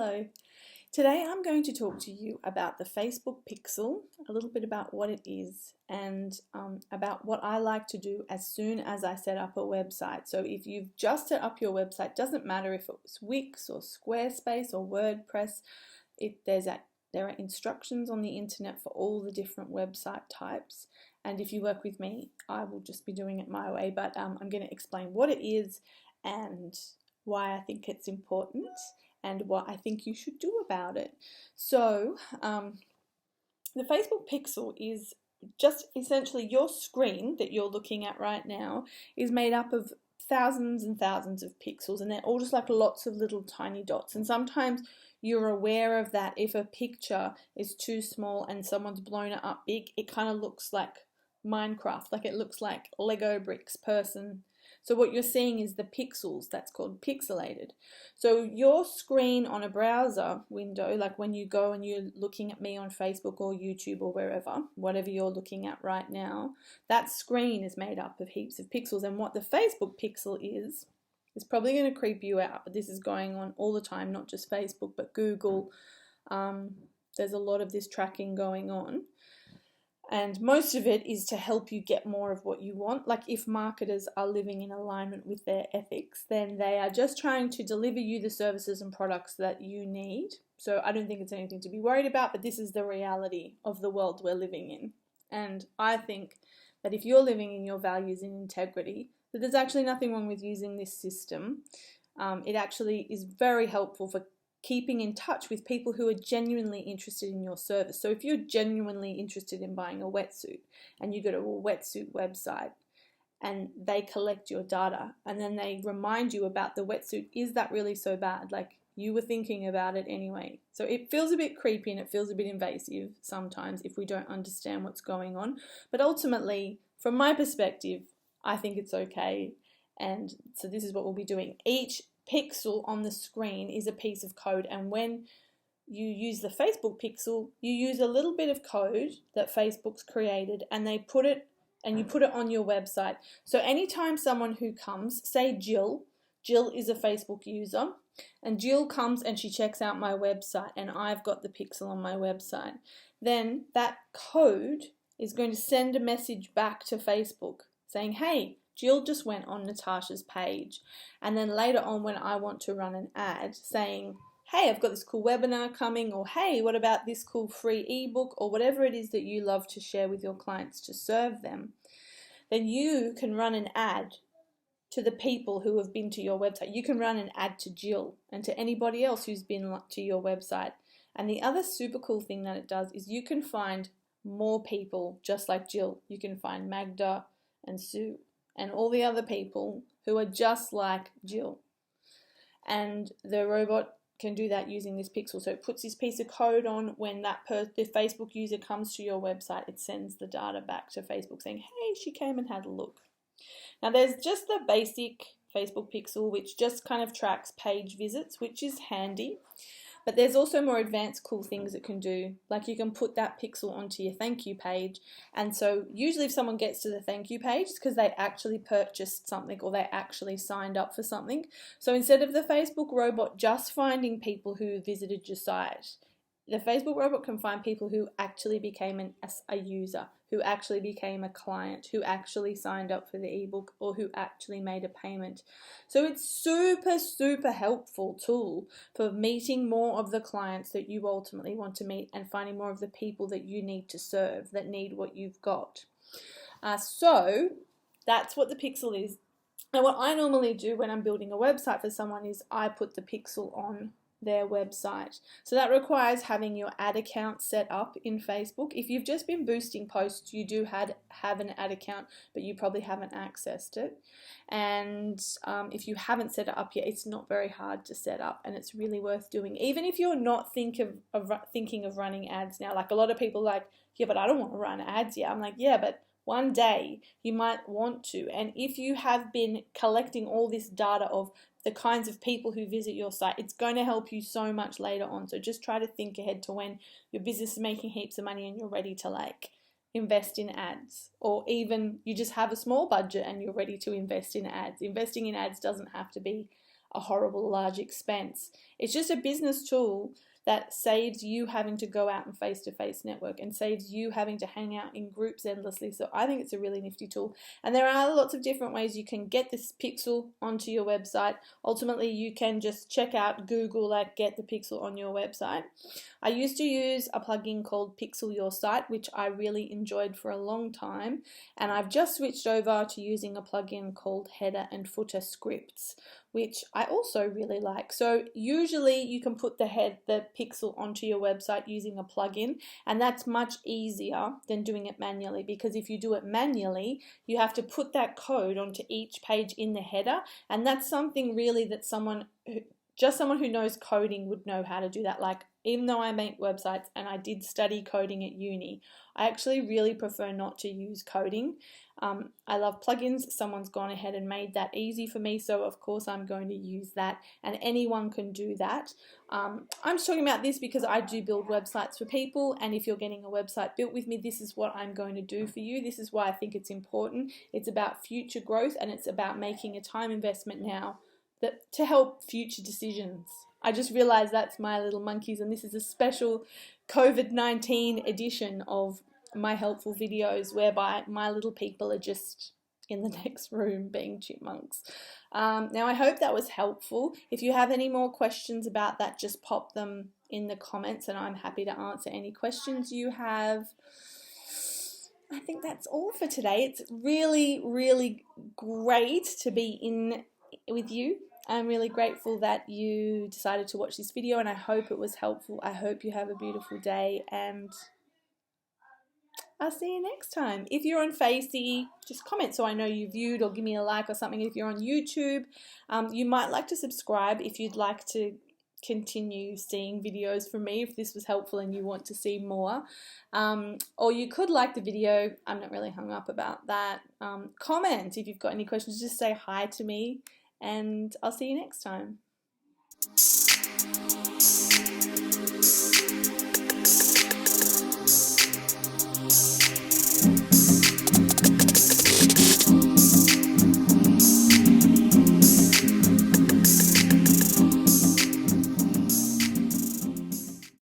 Hello. Today I'm going to talk to you about the Facebook Pixel, a little bit about what it is, and about what I like to do as soon as I set up a website. So if you've just set up your website, doesn't matter if it was Wix or Squarespace or WordPress, there are instructions on the internet for all the different website types. And if you work with me, I will just be doing it my way, but I'm going to explain what it is and why I think it's important and what I think you should do about it. So the Facebook Pixel is just essentially your screen that you're looking at right now is made up of thousands and thousands of pixels, and they're all just like lots of little tiny dots. And sometimes you're aware of that if a picture is too small and someone's blown it up big, it kind of looks like Minecraft, like it looks like Lego bricks person. So what you're seeing is the pixels, that's called pixelated. So your screen on a browser window, like when you go and you're looking at me on Facebook or YouTube or wherever, whatever you're looking at right now, that screen is made up of heaps of pixels. And what the Facebook pixel is probably going to creep you out, but this is going on all the time, not just Facebook, but Google. There's a lot of this tracking going on. And most of it is to help you get more of what you want. Like if marketers are living in alignment with their ethics, then they are just trying to deliver you the services and products that you need. So I don't think it's anything to be worried about, but this is the reality of the world we're living in. And I think that if you're living in your values and integrity, that there's actually nothing wrong with using this system. It actually is very helpful for keeping in touch with people who are genuinely interested in your service. So if you're genuinely interested in buying a wetsuit and you go to a wetsuit website and they collect your data and then they remind you about the wetsuit, is that really so bad? Like you were thinking about it anyway. So it feels a bit creepy and it feels a bit invasive sometimes if we don't understand what's going on. But ultimately, from my perspective, I think it's okay. And so this is what we'll be doing. Each pixel on the screen is a piece of code, and when you use the Facebook pixel, you use a little bit of code that Facebook's created and you put it on your website. So anytime someone who comes, say Jill is a Facebook user, and Jill comes and she checks out my website and I've got the pixel on my website, then that code is going to send a message back to Facebook saying, hey, Jill just went on Natasha's page. And then later on when I want to run an ad saying, hey, I've got this cool webinar coming, or hey, what about this cool free ebook, or whatever it is that you love to share with your clients to serve them, then you can run an ad to the people who have been to your website. You can run an ad to Jill and to anybody else who's been to your website. And the other super cool thing that it does is you can find more people just like Jill. You can find Magda and Sue and all the other people who are just like Jill. And the robot can do that using this pixel. So it puts this piece of code on when the Facebook user comes to your website, it sends the data back to Facebook saying, hey, she came and had a look. Now there's just the basic Facebook pixel, which just kind of tracks page visits, which is handy. But there's also more advanced cool things it can do. Like you can put that pixel onto your thank you page. And so usually if someone gets to the thank you page, it's because they actually purchased something or they actually signed up for something. So instead of the Facebook robot just finding people who visited your site, the Facebook robot can find people who actually became a user, who actually became a client, who actually signed up for the ebook, or who actually made a payment. So it's super, super helpful tool for meeting more of the clients that you ultimately want to meet and finding more of the people that you need to serve, that need what you've got. So that's what the pixel is. And what I normally do when I'm building a website for someone is I put the pixel on their website. So that requires having your ad account set up in Facebook. If you've just been boosting posts, you do have an ad account, but you probably haven't accessed it. And if you haven't set it up yet, it's not very hard to set up and it's really worth doing. Even if you're not thinking of running ads now, like a lot of people like, yeah, but I don't want to run ads yet. I'm like, yeah, but one day you might want to. And if you have been collecting all this data of the kinds of people who visit your site, it's going to help you so much later on. So just try to think ahead to when your business is making heaps of money and you're ready to like invest in ads, or even you just have a small budget and you're ready to invest in ads. Investing in ads doesn't have to be a horrible large expense. It's just a business tool that saves you having to go out and face-to-face network and saves you having to hang out in groups endlessly. So I think it's a really nifty tool. And there are lots of different ways you can get this pixel onto your website. Ultimately, you can just check out Google, like, get the pixel on your website. I used to use a plugin called Pixel Your Site, which I really enjoyed for a long time. And I've just switched over to using a plugin called Header and Footer Scripts, which I also really like. So usually you can put the pixel onto your website using a plugin, and that's much easier than doing it manually, because if you do it manually, you have to put that code onto each page in the header, and that's something really that someone who knows coding would know how to do that. Like, even though I make websites and I did study coding at uni, I actually really prefer not to use coding. I love plugins. Someone's gone ahead and made that easy for me, so of course I'm going to use that, and anyone can do that. I'm just talking about this because I do build websites for people, and if you're getting a website built with me, this is what I'm going to do for you. This is why I think it's important. It's about future growth, and it's about making a time investment now to help future decisions. I just realized that's my little monkeys, and this is a special COVID-19 edition of my helpful videos, whereby my little people are just in the next room being chipmunks. Now, I hope that was helpful. If you have any more questions about that, just pop them in the comments and I'm happy to answer any questions you have. I think that's all for today. It's really, really great to be in with you. I'm really grateful that you decided to watch this video, and I hope it was helpful. I hope you have a beautiful day, and I'll see you next time. If you're on Facey, just comment so I know you viewed, or give me a like or something. If you're on YouTube, you might like to subscribe if you'd like to continue seeing videos from me, if this was helpful and you want to see more. Or you could like the video. I'm not really hung up about that. Comment if you've got any questions. Just say hi to me, and I'll see you next time.